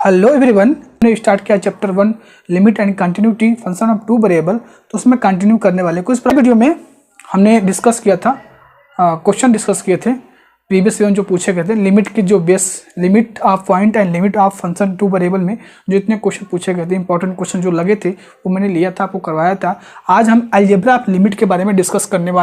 Hello everyone, हमने start किया chapter 1 limit and continuity function of two variable. तो उसमें कंटिन्यू करने वाले कुछ वीडियो में हमने डिस्कस किया था, क्वेश्चन डिस्कस किए थे प्रीवियस जो पूछे गए थे। लिमिट की जो base limit of point and limit of function two variable में जो इतने क्वेश्चन पूछे गए थे, इंपॉर्टेंट क्वेश्चन जो लगे थे वो मैंने लिया था, आपको करवाया था। आज हम अलजेब्रा ऑफ लिमिट के बारे में डिस्कस करने वाले।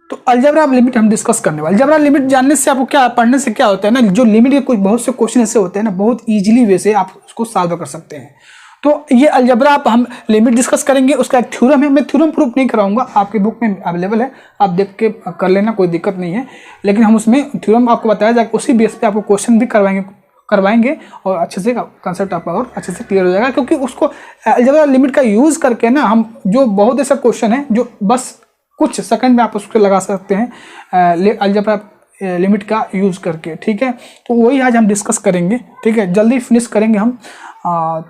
तो अलजेब्रा ऑफ लिमिट हम डिस्कस करने वाले। अलजेब्रा लिमिट जानने से आपको क्या, पढ़ने से क्या होता है ना, जो लिमिट के कुछ बहुत से क्वेश्चन ऐसे होते हैं ना, बहुत इजीली वे से आप उसको सॉल्व कर सकते हैं। तो ये अलजेब्रा आप हम लिमिट डिस्कस करेंगे, उसका एक थ्योरम है। मैं थ्योरम प्रूफ नहीं कराऊंगा, आपकी बुक में अवेलेबल है, आप देख के कर लेना, कोई दिक्कत नहीं है। लेकिन हम उसमें थ्योरम आपको बताया जाएगा, उसी बेस पे आपको क्वेश्चन भी करवाएंगे और अच्छे से कंसेप्ट आपका और अच्छे से क्लियर हो जाएगा। क्योंकि उसको अलजेब्रा लिमिट का यूज़ करके ना हम जो बहुत ऐसा क्वेश्चन है जो बस कुछ सेकंड में आप उसको लगा सकते हैं अलजेब्रा लिमिट का यूज़ करके, ठीक है। तो वही आज हम डिस्कस करेंगे, ठीक है, जल्दी फिनिश करेंगे हम।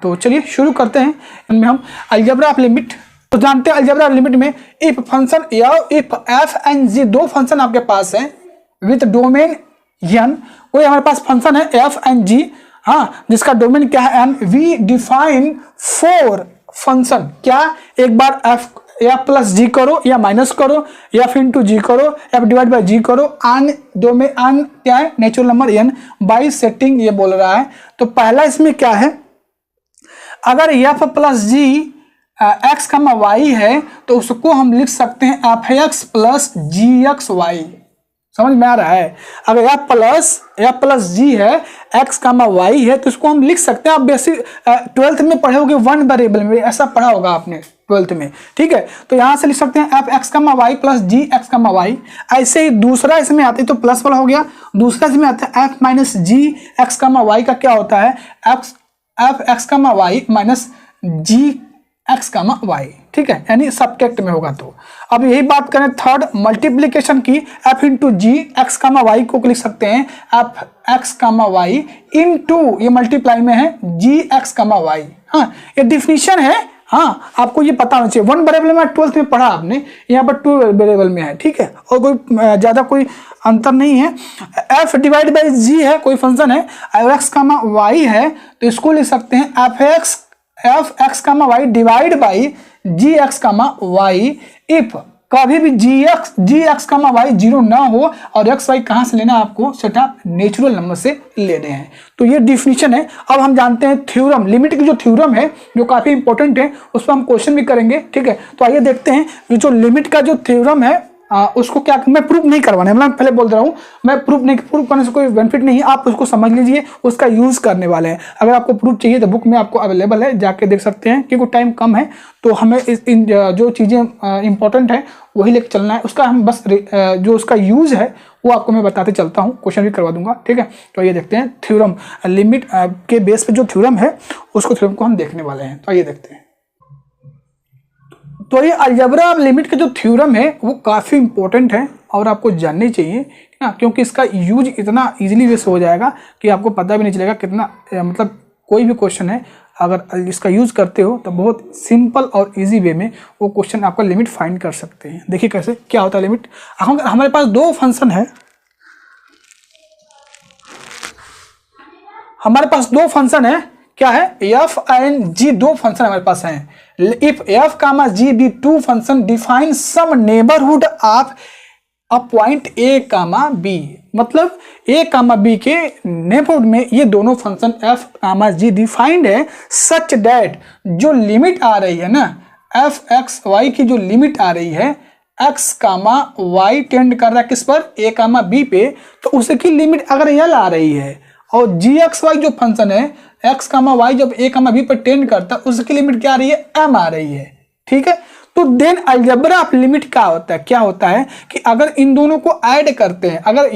तो चलिए शुरू करते हैं। इनमें हम अलजेब्रा ऑफ लिमिट तो जानते हैं। अलजेब्रा ऑफ लिमिट में इफ फंक्शन या इफ एफ एंड जी दो फंक्शन आपके पास हैं विथ डोमेन n, कोई हमारे पास फंक्शन है एफ एंड जी, हाँ, जिसका डोमेन क्या है n, वी डिफाइन 4 फंक्शन। क्या, एक बार एफ प्लस जी करो या माइनस करो, एफ इंटू जी करो, एफ डिवाइड बाई जी करो, आन डोमेन आन क्या है, natural number n by setting, ये बोल रहा है। तो पहला इसमें क्या है, अगर एफ प्लस जी एक्स कमा वाई है तो उसको हम लिख सकते हैं एफ एक्स प्लस जी एक्स वाई। समझ में आ रहा है। अगर एफ प्लस जी है, एक्स कामा वाई है, तो इसको हम लिख सकते हैं। आप बेसिक 12th में पढ़े होगे, वन वेरिएबल में ऐसा पढ़ा होगा आपने 12th में, ठीक है। तो यहां से लिख सकते हैं F X comma Y plus जी एक्स कामा वाई। ऐसे ही दूसरा इसमें आता है, तो प्लस वाला हो गया। दूसरा इसमें आता है एफ माइनस जी एक्स कामा वाई का क्या होता है, F X comma Y minus जी एक्स कामा वाई, ठीक है, यानी सबटेक्ट में होगा। तो अब यही बात करें थर्ड मल्टीप्लीकेशन की, एफ इंटू जी एक्स कामा वाई को लिख सकते हैं F X comma Y into, ये मल्टीप्लाई में है, जी एक्स कामा वाई। हाँ, ये डिफिनीशन है, हाँ, आपको ये पता होना चाहिए। वन वेरिएबल में 12th में पढ़ा आपने, यहाँ पर 2 वेरिएबल में है, ठीक है, और कोई ज़्यादा कोई अंतर नहीं है। एफ डिवाइड बाई जी है, कोई फंक्शन है, एक्स कामा वाई है, तो इसको लिख सकते हैं F X comma Y divide by G X comma Y if कभी भी जी एक्स कामा वाई 0 ना हो और एक्स वाई कहाँ से लेना है आपको, सेटअप नेचुरल नंबर से लेने हैं। तो ये डिफिनीशन है। अब हम जानते हैं थ्योरम, लिमिट की जो थ्योरम है जो काफी इंपॉर्टेंट है, उस पर हम क्वेश्चन भी करेंगे, ठीक है। तो आइए देखते हैं जो लिमिट का जो थ्योरम है उसको क्या, मैं प्रूफ नहीं करवाने, मतलब पहले बोल रहा हूँ, मैं प्रूफ करने से कोई बेनिफिट नहीं है। आप उसको समझ लीजिए, उसका यूज करने वाले हैं। अगर आपको प्रूफ चाहिए तो बुक में आपको अवेलेबल है, जाके देख सकते हैं। क्योंकि टाइम कम है तो हमें इन जो चीज़ें इंपॉर्टेंट है वही लेकर चलना है। उसका हम बस जो उसका यूज है वो आपको मैं बताते चलता हूँ, क्वेश्चन भी करवा दूंगा, ठीक है। तो आइए देखते हैं थ्योरम, लिमिट के बेस पे जो थ्योरम है उसको थ्योरम को हम देखने वाले हैं। तो आइए देखते हैं। तो ये अलजेब्रा ऑफ लिमिट का जो थ्योरम है वो काफ़ी इंपॉर्टेंट है और आपको जाननी चाहिए ना, क्योंकि इसका यूज इतना इजीली वे से हो जाएगा कि आपको पता भी नहीं चलेगा कितना, मतलब कोई भी क्वेश्चन है अगर इसका यूज करते हो तो बहुत सिंपल और इजी वे में वो क्वेश्चन आपका लिमिट फाइंड कर सकते हैं। देखिए कैसे, क्या होता है लिमिट। हमारे पास 2 फंक्शन है, हमारे पास 2 फंक्शन है, क्या है, एफ एंड जी 2 फंक्शन हमारे पास हैं। If F comma G be 2 function define some neighbourhood of a point A comma B, मतलब ए कामा बी के नेबरहुड में ये दोनों function F comma G defined है सच दैट जो लिमिट आ रही है ना, एफ एक्स वाई की जो लिमिट आ रही है, एक्स कामा वाई टेंड कर रहा है किस पर, ए कामा बी पे, तो उसकी लिमिट अगर एल आ रही है और जी एक्स वाई जो फंक्शन है एक्स कामा वाई जब ए कामा बी पर टेंड करता है उसकी लिमिट क्या आ रही है, एम आ रही है, ठीक है। तो देन अलजेब्रा ऑफ लिमिट क्या होता है कि अगर इन दोनों को ऐड करते हैं, अगर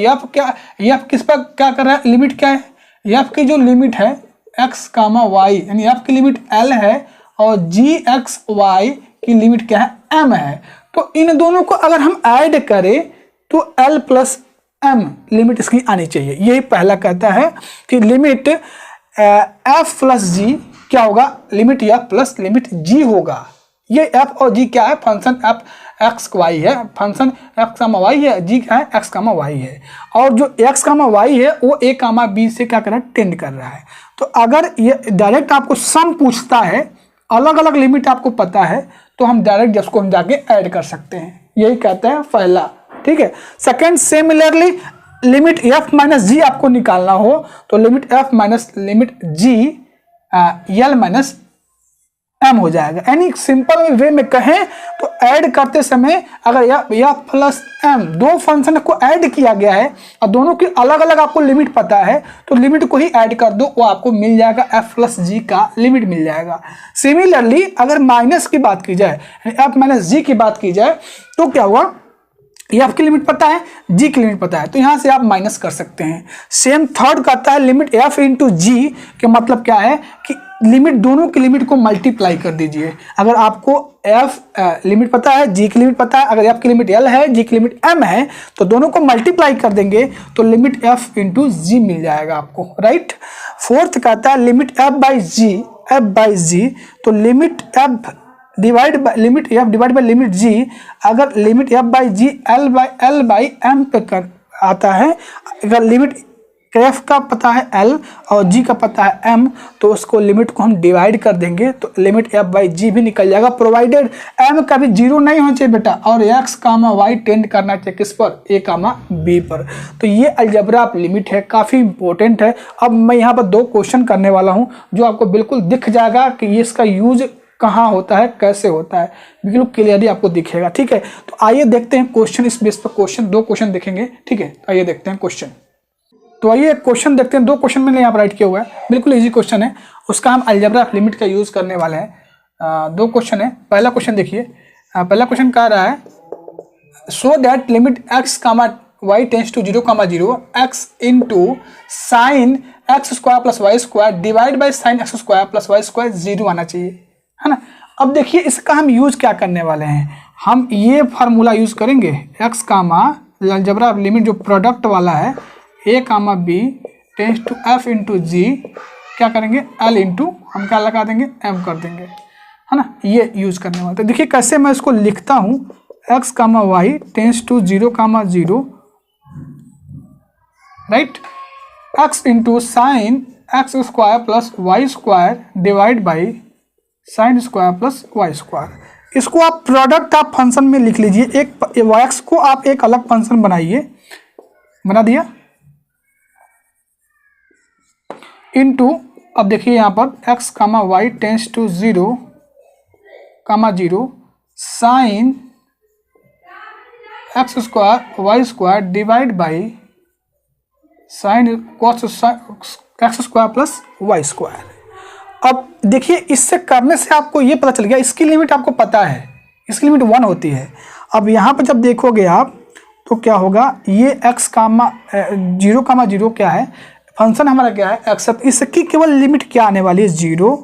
एफ किस पर क्या कर रहा है, लिमिट क्या है, एफ की जो लिमिट है एक्स कामा वाई यानी एफ की लिमिट एल है और जी एक्स वाई की लिमिट क्या है, एम है। तो इन दोनों को अगर हम ऐड करें तो एल प्लस एम लिमिट इसकी आनी चाहिए। यही पहला कहता है कि लिमिट एफ प्लस जी क्या होगा, लिमिट एफ प्लस लिमिट जी होगा। ये एफ और जी क्या है, फंक्शन एफ एक्स वाई है, फंक्शन एक्स कामा वाई है, जी क्या है एक्स कामा वाई है, और जो एक्स कामा वाई है वो ए कामा बी से क्या कर रहा है टेंड कर रहा है। तो अगर ये डायरेक्ट आपको सम पूछता है, अलग अलग लिमिट आपको पता है, तो हम डायरेक्ट इसको हम जाके ऐड कर सकते हैं, यही कहते हैं पहला। ठीक है, second similarly limit f minus g आपको निकालना हो तो limit f minus limit g L minus M हो जाएगा। यानी सिंपल वे में कहें तो ऐड करते समय अगर एफ प्लस एम दो फंक्शन को ऐड किया गया है और दोनों की अलग अलग आपको लिमिट पता है तो लिमिट को ही ऐड कर दो, वो आपको मिल जाएगा एफ प्लस जी का लिमिट मिल जाएगा। सिमिलरली अगर माइनस की बात की जाए, एफ माइनस जी की बात की जाए तो क्या हुआ, एफ की लिमिट पता है, जी की लिमिट पता है, तो यहां से आप माइनस कर सकते हैं। सेम थर्ड कहता है लिमिट एफ इंटू जी के मतलब क्या है कि लिमिट दोनों की लिमिट को मल्टीप्लाई कर दीजिए। अगर आपको एफ लिमिट पता है, जी की लिमिट पता है, अगर एफ की लिमिट एल है, जी की लिमिट एम है, तो दोनों को मल्टीप्लाई कर देंगे तो लिमिट एफ इंटू जी मिल जाएगा आपको, राइट। फोर्थ कहता है लिमिट एफ बाई जी, तो limit f divide by limit g, अगर limit f by g L by M पे कर आता है, अगर लिमिट एफ का पता है एल और जी का पता है एम, तो उसको लिमिट को हम डिवाइड कर देंगे तो लिमिट एफ बाई जी भी निकल जाएगा, प्रोवाइडेड एम का भी जीरो नहीं होना चाहिए बेटा, और एक्स कामा वाई टेंड करना चाहिए किस पर, ए कामा बी पर। तो ये अलजेब्रा ऑफ लिमिट है, काफ़ी इंपॉर्टेंट है। अब मैं यहाँ पर दो क्वेश्चन करने वाला हूँ जो आपको बिल्कुल दिख जाएगा कि ये इसका यूज कहाँ होता है, कैसे होता है, बिल्कुल क्लियरली आपको दिखेगा। ठीक है, तो आइए देखते हैं क्वेश्चन, इस बेस पर क्वेश्चन, दो क्वेश्चन देखेंगे। ठीक है, आइए देखते हैं क्वेश्चन। तो आइए क्वेश्चन देखते हैं, दो क्वेश्चन मैंने यहाँ पर राइट किया हुआ है, बिल्कुल इजी क्वेश्चन है, उसका हम अलजेब्रा ऑफ लिमिट का यूज करने वाले हैं। दो क्वेश्चन है, पहला क्वेश्चन देखिए, पहला क्वेश्चन कह रहा है so that limit X comma Y tends to 0 comma 0 X into sine X square plus Y square divide by sine X square plus Y square 0 आना चाहिए, है ना। अब देखिए इसका हम यूज क्या करने वाले हैं, हम ये फार्मूला यूज करेंगे, x comma algebra of limit जो प्रोडक्ट वाला है a comma b tends to f into g, क्या करेंगे एल इंटू हम क्या लगा देंगे एम कर देंगे, है ना, ये यूज करने वाले। तो देखिए कैसे मैं इसको लिखता हूँ, X comma Y tends to 0 comma 0, right, X into sine X square plus Y square divide by sine square plus Y square. इसको आप प्रोडक्ट ऑफ फंक्शन में लिख लीजिए, एक एक्स को आप एक अलग फंक्शन बनाइए, बना दिया, इनटू अब देखिए यहाँ पर X comma Y tends to 0 comma 0 sine X square Y square divide by sine cos X square plus Y square. अब देखिए इससे करने से आपको ये पता चल गया, इसकी लिमिट आपको पता है, इसकी लिमिट 1 होती है। अब यहाँ पर जब देखोगे आप तो क्या होगा, ये एक्स कामा 0 कामा 0 क्या है, फंक्शन हमारा क्या है एक्स, इसकी केवल लिमिट क्या आने वाली है 0,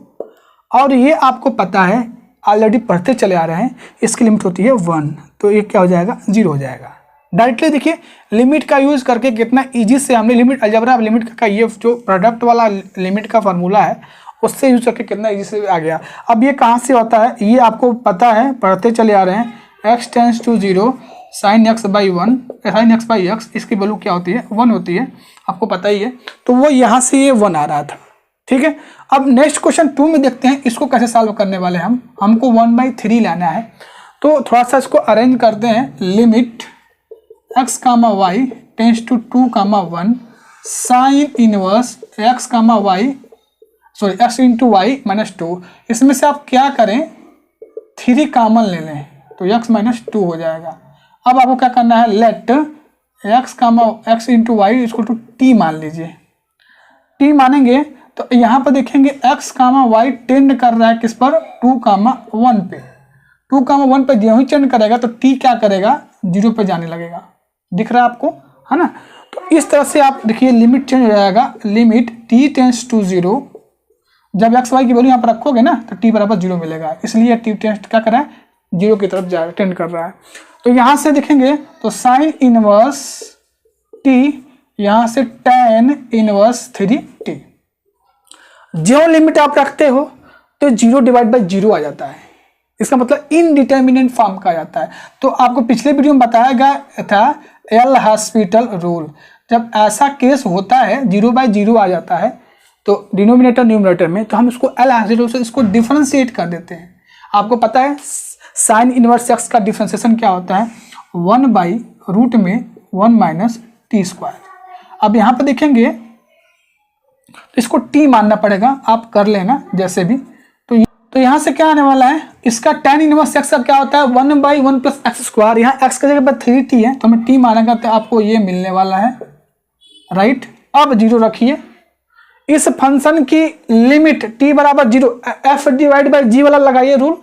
और ये आपको पता है ऑलरेडी पढ़ते चले आ रहे हैं, इसकी लिमिट होती है 1, तो ये क्या हो जाएगा 0 हो जाएगा। डायरेक्टली देखिए लिमिट का यूज़ करके कितना इजी से हमने लिमिट अलजेब्रा ऑफ लिमिट का ये जो प्रोडक्ट वाला लिमिट का फार्मूला है उससे यूज करके कितना इजी से आ गया। अब ये कहाँ से होता है, ये आपको पता है, पढ़ते चले आ रहे हैं, X tends to 0 sine X by 1 sine X by X, इसकी वैल्यू क्या होती है 1 होती है, आपको पता ही है, तो वो यहाँ से ये 1 आ रहा था। ठीक है, अब नेक्स्ट क्वेश्चन 2 में देखते हैं इसको कैसे सॉल्व करने वाले हैं हमको 1/3 लाना है, तो थोड़ा सा इसको अरेंज करते हैं, limit X comma Y tends to 2 comma 1 sine inverse X comma Y sorry X into Y minus 2, इसमें से आप क्या करें 3 कॉमन ले लें तो एक्स माइनस 2 हो जाएगा। अब आपको क्या करना है, late x comma x into Y इसको टू टी मान लीजिए, टी मानेंगे तो यहाँ पर देखेंगे एक्स कामा वाई टेंड कर रहा है किस पर 2 कामा 1 पे, 2 कामा 1 पे जो ही टेंड करेगा तो टी क्या करेगा 0 पे जाने लगेगा, दिख रहा है आपको, है ना। तो इस तरह से आप देखिए लिमिट चेंज हो जाएगा, लिमिट टी टेंस टू 0, जब एक्स वाई की वैल्यू यहाँ पर रखोगे ना तो टी बराबर 0 मिलेगा, इसलिए टी टेंस क्या कर रहा है 0 की तरफ जा रहा है, टेंड कर रहा है। तो यहाँ से देखेंगे तो साइन इनवर्स टी, यहाँ से tan इनवर्स 3t, जो लिमिट आप रखते हो तो 0 डिवाइड बाई 0 आ जाता है, इसका मतलब इनडिटर्मिनेंट फॉर्म कहा जाता है। तो आपको पिछले वीडियो में बताया गया था एल हॉस्पिटल रूल। जब ऐसा केस होता है 0/0 आ जाता है तो डिनोमिनेटर न्यूमरेटर में, तो हम इसको एल हॉस्पिटल से इसको डिफरेंशिएट कर देते हैं। आपको पता है साइन इनवर्स एक्स का डिफरेंशिएशन क्या होता है, 1/√1 - t²। अब यहाँ पर देखेंगे तो इसको t मानना पड़ेगा, आप कर लेना जैसे भी। तो यहाँ से क्या आने वाला है, इसका tan इनवर्स x का क्या होता है 1/1 + x²। यहाँ x की जगह पर 3t है तो हमें t मानेगा तो आपको ये मिलने वाला है, राइट। अब 0 रखिए। इस फंक्शन की लिमिट t = 0, f/g वाला लगाइए रूल।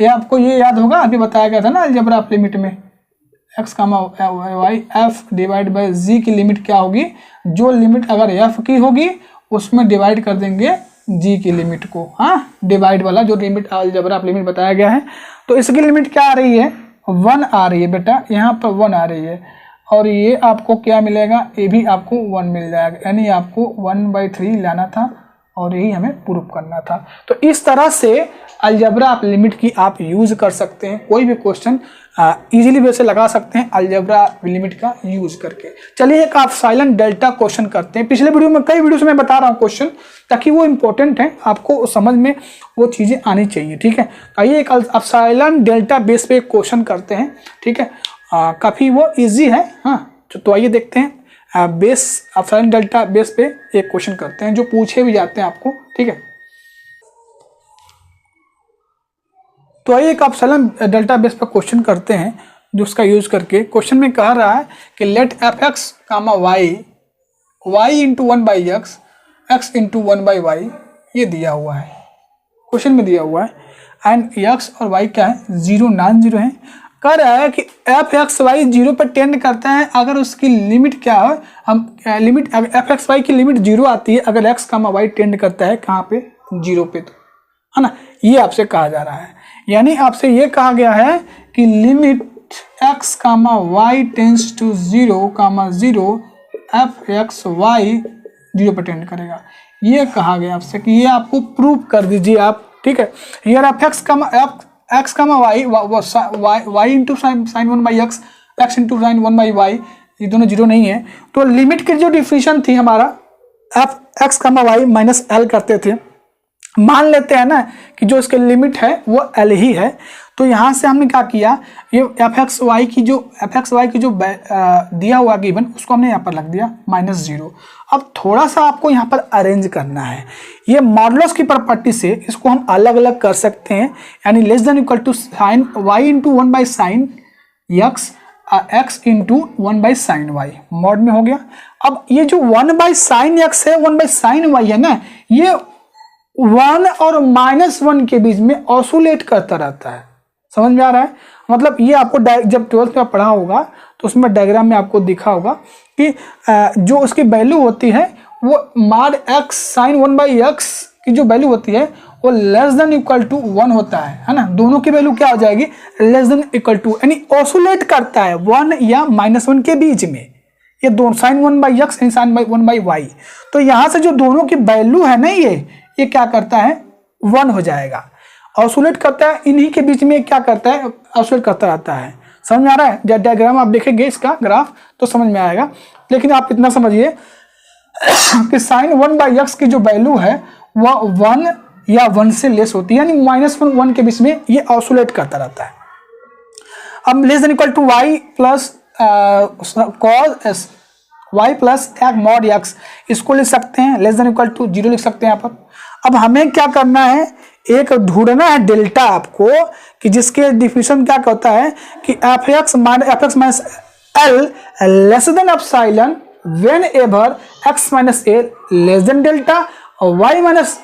ये आपको ये याद होगा, अभी बताया गया था ना अलजेब्रा ऑफ लिमिट में, x, y f/g की लिमिट क्या होगी, जो लिमिट अगर f की होगी उसमें डिवाइड कर देंगे g की लिमिट को। हाँ, डिवाइड वाला जो लिमिट अलजेब्रा ऑफ लिमिट बताया गया है। तो इसकी लिमिट क्या आ रही है, 1 आ रही है बेटा, यहाँ पर 1 आ रही है। और ये आपको क्या मिलेगा, ये भी आपको 1 मिल जाएगा, यानी आपको 1/3 लाना था और यही हमें प्रूव करना था। तो इस तरह से अलजेब्रा ऑफ लिमिट की आप यूज कर सकते हैं, कोई भी क्वेश्चन इजीली वे से लगा सकते हैं अलजेब्रा लिमिट का यूज करके। चलिए एक आप साइलेंट डेल्टा क्वेश्चन करते हैं। पिछले वीडियो में कई वीडियो से मैं बता रहा हूँ क्वेश्चन, ताकि वो इंपॉर्टेंट है, आपको समझ में वो चीज़ें आनी चाहिए, ठीक है। आइए एक आप साइलेंट डेल्टा बेस पे क्वेश्चन करते हैं, ठीक है। काफ़ी वो ईजी है। हाँ, तो आइए देखते हैं बेस साइलेंट डेल्टा बेस पे एक क्वेश्चन करते हैं जो पूछे भी जाते हैं आपको, ठीक है। तो आइए एक आप साइलेंट डेल्टा बेस पर क्वेश्चन करते हैं जो उसका यूज करके। क्वेश्चन में कह रहा है कि late f(x, y) y × 1/x x × 1/y ये दिया हुआ है, क्वेश्चन में दिया हुआ है। एंड x और y क्या है, 0 नॉन जीरो है। कह रहा है कि f(x, y) 0 पर टेंड करता है अगर उसकी लिमिट क्या है, हम लिमिट f(x, y) की लिमिट 0 आती है अगर x, y टेंड करता है कहाँ पे, 0 पे, तो है ना, ये आपसे कहा जा रहा है। यानी आपसे ये कहा गया है कि limit x, y tends to 0, 0 f(x, y) 0 पर टेंड करेगा। ये कहा गया आपसे कि ये आपको प्रूव कर दीजिए आप, ठीक है। Here f(x, y into sine 1/x x into sine 1/y ये दोनों 0 नहीं है। तो लिमिट की जो डिफिनेशन थी हमारा f(x, y) - l करते थे, मान लेते हैं ना कि जो इसके लिमिट है वो l ही है। तो यहाँ से हमने क्या किया, ये f(x, y) की जो दिया हुआ गिवन उसको हमने यहाँ पर लग दिया -0। अब थोड़ा सा आपको यहाँ पर अरेंज करना है। ये मॉडुलस की प्रॉपर्टी से इसको हम अलग अलग कर सकते हैं, यानी less than equal to sine y × 1/sin x x × 1/sin y mod में हो गया। अब ये जो 1/sin x है 1/sin y है ना, ये 1 और -1 के बीच में ऑसुलेट करता रहता है। समझ में आ रहा है, मतलब ये आपको जब 12th में पढ़ा होगा तो उसमें डायग्राम में आपको दिखा होगा कि जो उसकी वैल्यू होती है वो mod x sin 1/x की जो वैल्यू होती है वो लेस देन इक्वल टू 1 होता है ना। दोनों की वैल्यू क्या हो जाएगी, लेस देन इक्वल टू, यानी ऑसुलेट करता है 1 या -1 के बीच में। ये दोनों sin 1/x and sin 1/y, तो यहाँ से जो दोनों की वैल्यू है ना ये क्या करता है, 1 हो जाएगा। ऑसुलेट करता है, इन्हीं के बीच में क्या करता है, ऑसुलेट करता रहता है। समझ में आ रहा है, जब डायग्राम आप देखेंगे इसका ग्राफ तो समझ में आएगा। लेकिन आप इतना समझिए कि sin 1/x की जो वैल्यू है वह 1 या 1 से लेस होती है, यानी -1 1 के बीच में ये ऑसुलेट करता रहता है। अब less than equal to y plus cos s y plus mod x इसको लिख सकते हैं, लेस देन इक्वल टू 0 लिख सकते हैं यहाँ पर। अब हमें क्या करना है, एक ढूंढना है डेल्टा आपको कि जिसके डिफिनेशन क्या कहता है कि f(x, -l less than epsilon when ever x - a less than delta और y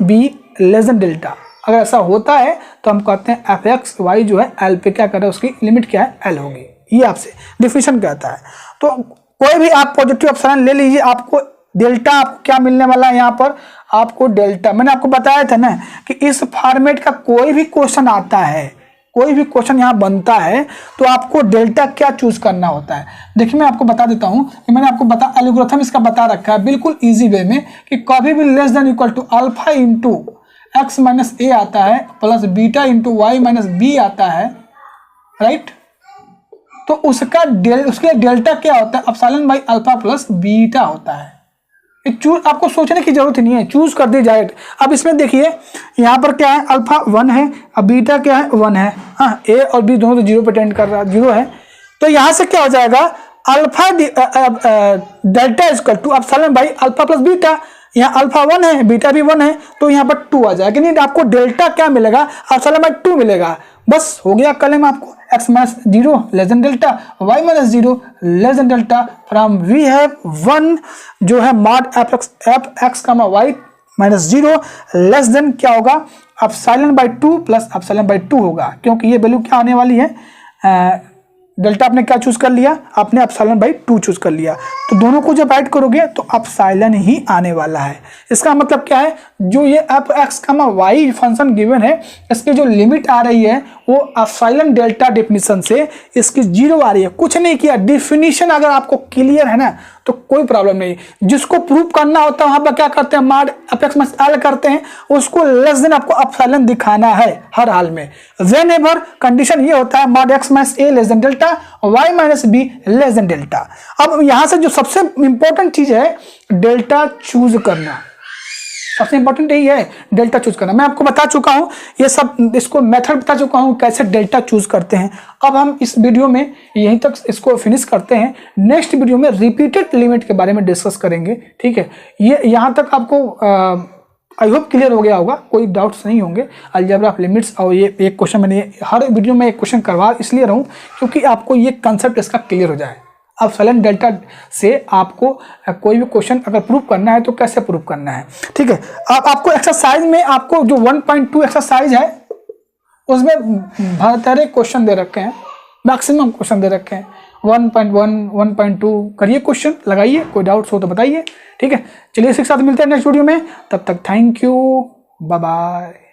- b less than delta. अगर ऐसा होता है तो हम कहते हैं f(x, y) जो है l पे क्या कर रहा है, उसकी लिमिट क्या है, l होगी। ये आपसे डिफिनेशन कहता है। तो कोई भी आप पॉजिटिव एप्सिलॉन ले लीजिए, आपको डेल्टा आपको क्या मिलने वाला है, यहाँ पर आपको डेल्टा, मैंने आपको बताया था ना कि इस फॉर्मेट का कोई भी क्वेश्चन आता है, कोई भी क्वेश्चन यहाँ बनता है तो आपको डेल्टा क्या चूज करना होता है। देखिए मैं आपको बता देता हूँ कि मैंने आपको एल्गोरिथम इसका बता रखा है बिल्कुल इजी वे में कि कभी भी less than equal to alpha into x minus a आता है plus beta into Y minus b आता है, राइट। तो उसके डेल्टा क्या होता है, epsilon by alpha plus beta होता है। चूज आपको सोचने की जरूरत नहीं है, चूज कर दी जाए। अब इसमें देखिए यहाँ पर क्या है, अल्फा 1 है, अब बीटा क्या है 1 है, हाँ ए और बी दोनों तो 0 पे टेंड कर रहा है, 0 है। तो यहाँ से क्या हो जाएगा, alpha delta equal to epsilon by alpha plus beta. यहाँ अल्फा 1 है, बीटा भी 1 है, तो यहाँ पर 2 आ जाएगा। नहीं आपको डेल्टा क्या मिलेगा, एप्सिलॉन बाई 2 मिलेगा। बस हो गया कलम आपको x minus 0 less than delta, y minus 0 less than delta, from we have 1 जो है mod F X comma Y minus 0 less than क्या होगा, epsilon by 2 plus epsilon by 2 होगा, क्योंकि ये वैल्यू क्या आने वाली है, डेल्टा आपने क्या चूज कर लिया, आपने एप्सिलॉन बाई 2 चूज कर लिया। तो दोनों को जब ऐड करोगे तो एप्सिलॉन ही आने वाला है। इसका मतलब क्या है, जो ये F X comma Y function given है, इसकी जो लिमिट आ रही है वो एप्सिलॉन डेल्टा डेफिनेशन से इसकी 0 आ रही है। कुछ नहीं किया, डिफिनीशन अगर आपको क्लियर है ना तो कोई प्रॉब्लम नहीं। जिसको प्रूव करना होता है वहां पर क्या करते हैं, mod F x minus L करते हैं, उसको लेस देन आपको एप्सिलॉन दिखाना है हर हाल में। व्हेनेवर कंडीशन ये होता है mod X minus A less than delta, Y minus B less than delta. अब यहां से जो सबसे इंपॉर्टेंट चीज है डेल्टा चूज करना, सबसे इंपॉर्टेंट यही है डेल्टा चूज करना। मैं आपको बता चुका हूं ये सब, इसको मेथड बता चुका हूं कैसे डेल्टा चूज करते हैं। अब हम इस वीडियो में यहीं तक इसको फिनिश करते हैं। नेक्स्ट वीडियो में रिपीटेड लिमिट के बारे में डिस्कस करेंगे, ठीक है। ये यहां तक आपको आई होप क्लियर हो गया होगा, कोई डाउट्स नहीं होंगे अलजेब्रा ऑफ लिमिट्स। और ये एक क्वेश्चन मैंने हर वीडियो में एक क्वेश्चन करवा इसलिए रहा हूं क्योंकि आपको ये कंसेप्ट इसका क्लियर हो जाए। एप्सिलॉन डेल्टा से आपको कोई भी क्वेश्चन अगर प्रूव करना है तो कैसे प्रूव करना है, ठीक है। अब आपको एक्सरसाइज में आपको जो 1.2 एक्सरसाइज है उसमें बहुत सारे क्वेश्चन दे रखे हैं, मैक्सिमम क्वेश्चन दे रखे हैं। 1.1 1.2 करिए क्वेश्चन, लगाइए, कोई डाउट्स हो तो बताइए, ठीक है। चलिए इसी के साथ मिलते हैं नेक्स्ट वीडियो में, तब तक थैंक यू, बाय बाय।